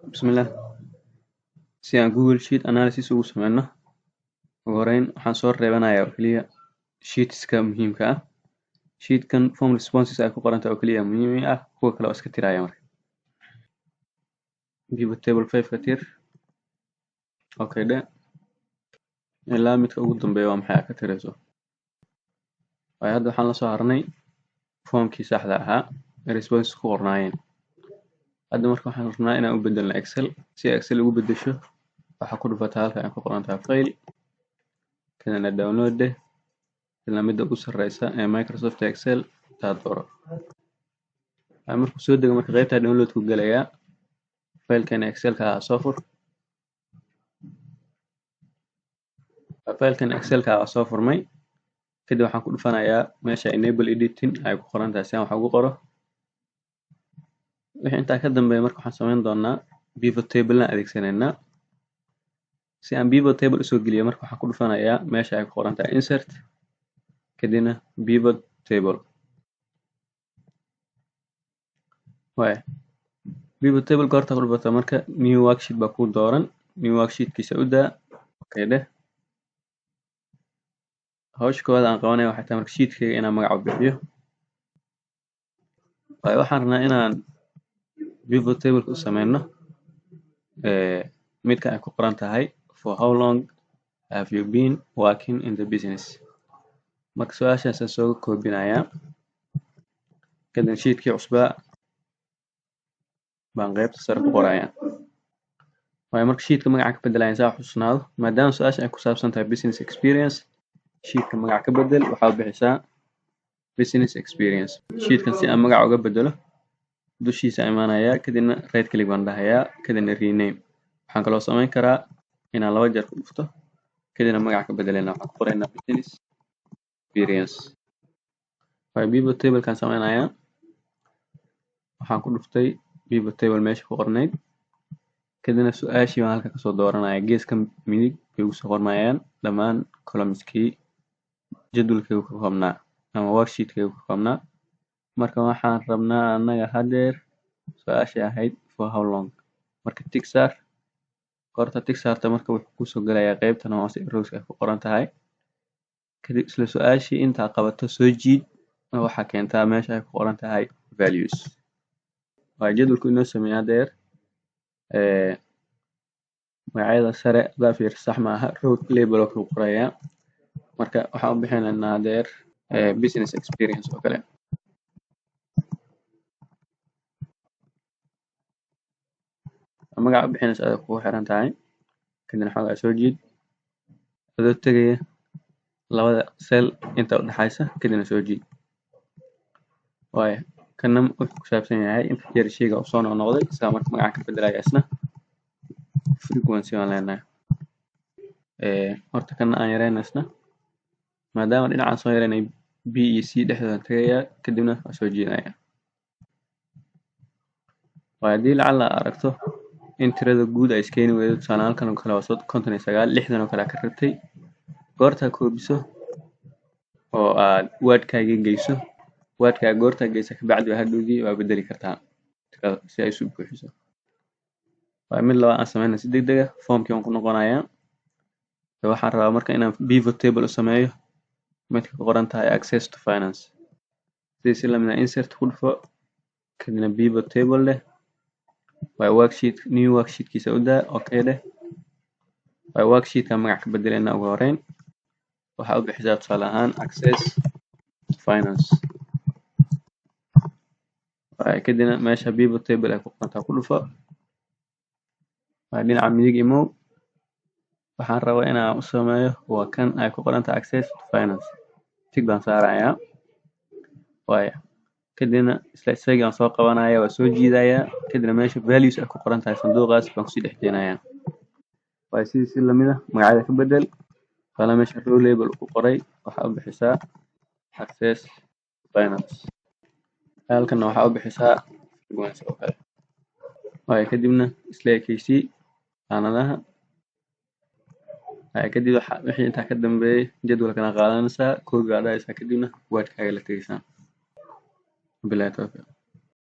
بسم الله. Si aan Google Sheet Analysis ugu sameyno, ugu horeyn waxaan soo reebanayaa oo keliya sheetska muhiimka ah. Sheetkan form responses ay ku qoran tahay oo keliya muhiim ah, kuwa kale oo iska tiraya marka. Pivot table 5 ka tir. Okay dhe. Ilaa midka ugu dambeeya waa maxay ka tirayso. Waayo hadda waxaan la soo harnay formkii saxda ahaa ee responses ku qornaayeen. Hadda marka waxaan rabnaa inaan u bedelno Excel. Si Excel ugu bedesho, waxaa ku dhufataa halka ay ku qoran tahay file, kadibna download dheh, kadibna midda ugu sarreysa ee Microsoft Excel taa dooro. Markuu soo dego marka qaybta download ku galayaa filekan Excelka soo fur. Filekan Excelka soo furmay, kadib waxaan ku dhufanayaa meesha enable editing ay ku qoran tahay si aan wax ugu qoro. Wixii intaa ka dambeeya marka waxaan sameyn doonaa pivot table aan adeegsanaynaa. Si aan pivot table usoo geliyo marka waxaan ku dhufanayaa meesha ay ku qoran tahay insert, kadibna pivot table. Pivot table goorta ku dhufato marka new worksheet baa ku dooran. New worksheet kiisa u daa. Okay dheh. Hawsha koowaad aan qabanayo waxay tahay marka sheetkayga inaan magac u bixiyo. Waxaan rabnaa inaan pivot table u sameyno midka ay ku qoran tahay for how long have you been working in the business. Marka su'aashaas aan soo koobinayaa, kadibna sheetkii cusbaa baan qaybta sare ku qorayaa. Marka sheetka magaca ka bedelayaan saa xusnaado, maadaama su'aasha ay ku saabsan tahay business experience, sheetka magaca ka bedel waxaa bixisaa business experience. Sheetkan si aan magaca uga bedelo, dushiisa imaanayaa, kadibna right click baan dhahayaa, kadibna rename. Waxaan kaloo samayn karaa inaan 2 jeer ku dhufto, kadibna magaca ka bedelayna waxaan ku qoraynaa business experience. Pivot table kan sameynayaa, waxaan ku dhuftay pivot table meesha ku qornayd, kadibna su'aashii baan halka kasoo dooranayaa. Geeska midig bay ugu soo qormayaan dhammaan columnskii jadwalkaygu ka koobnaa ama worksheetkaygu ka koobnaa. Marka waxaan rabnaa annaga hadeer su'aashii ahayd for how long. Marka tick saar. Goorta tick saarta marka wuxuu kusoo galayaa qaybtan hoose rows ay ku qoran tahay. Kadib isla su'aashii intaa qabato soo jiid waxaa keentaa meesha ay ku qoran tahay values. Jadwalku inoo sameeyaa hadeer magacyada sare hadaa fiiriso sax maaha, row label oo kale u qorayaa. Marka waxaan u bixinaynaa hadeer business experience oo kale. Magaca u bixinaysa aday kugu xiran tahay, kadibna xoogaa soo jiid adoo tegaya labada cell inta u dhaxaysa, kadibna soo jiid. Kana wuxuu ku saabsan yahay inta jeer shayga uu soo noqnoqday isla marka magaca ka bedelaya isna frequency aan leenahay. Horta kana aan yareyno isna, maadaama dhinacaan soo yareynay B iyo C dhexdooda tagayaa, kadibna waa soo jiidaya. Haddii lacala aragto in tirada guud ay iskeeni weydo, tusaale halkan oo kale waa 59, 60 oo kale ka rabtay, goorta koobiso oo aad wordkaaga geyso, wordkaaga goorta geysa ka bacdi hadhowdii waa bedeli kartaa si ay isu buuxiso. Mid labaad aan sameynaa si degdeg ah formkii aan ku noqonayaa. Waxaan rabaa marka inaan pivot table u sameeyo midka ku qoran tahay access to finance. Si lamida insert ku dhufo, kadibna pivot table leh. Worksheet new worksheet kiisa u daa. Okay dheh. Worksheetka magac ka bedelayna ugu horeyn waxaa u bixisaa tusaale ahaan access to finance. Kadibna meesha pivot table ay ku qoran tahay ku dhufo. Dhinaca midig imow. Waxaan rabaa inaan u sameeyo waa kan ay ku qoran tahay access to finance. Tick baan saarayaa. Kadibna isla isaga aan soo qabanayaa, waa soo jiidayaa, kadibna meesha values ay ku qoran tahay sanduuqaas baan ku sii dhex keenayaa. Si lamida magacyada ka bedel. Kala meesha row label ku qoray waxaa u bixisaa access to finance. Halkan waxaa u bixisaa frequency oo kale. Kadibna isla ekeysii qaanadaha. Kadib wixii intaa ka dambeeyay jadwalkana qaadanaysaa, koobi baa dhahaysaa, kadibna wordkaaga la tegaysaa. Billahi tawfiiq.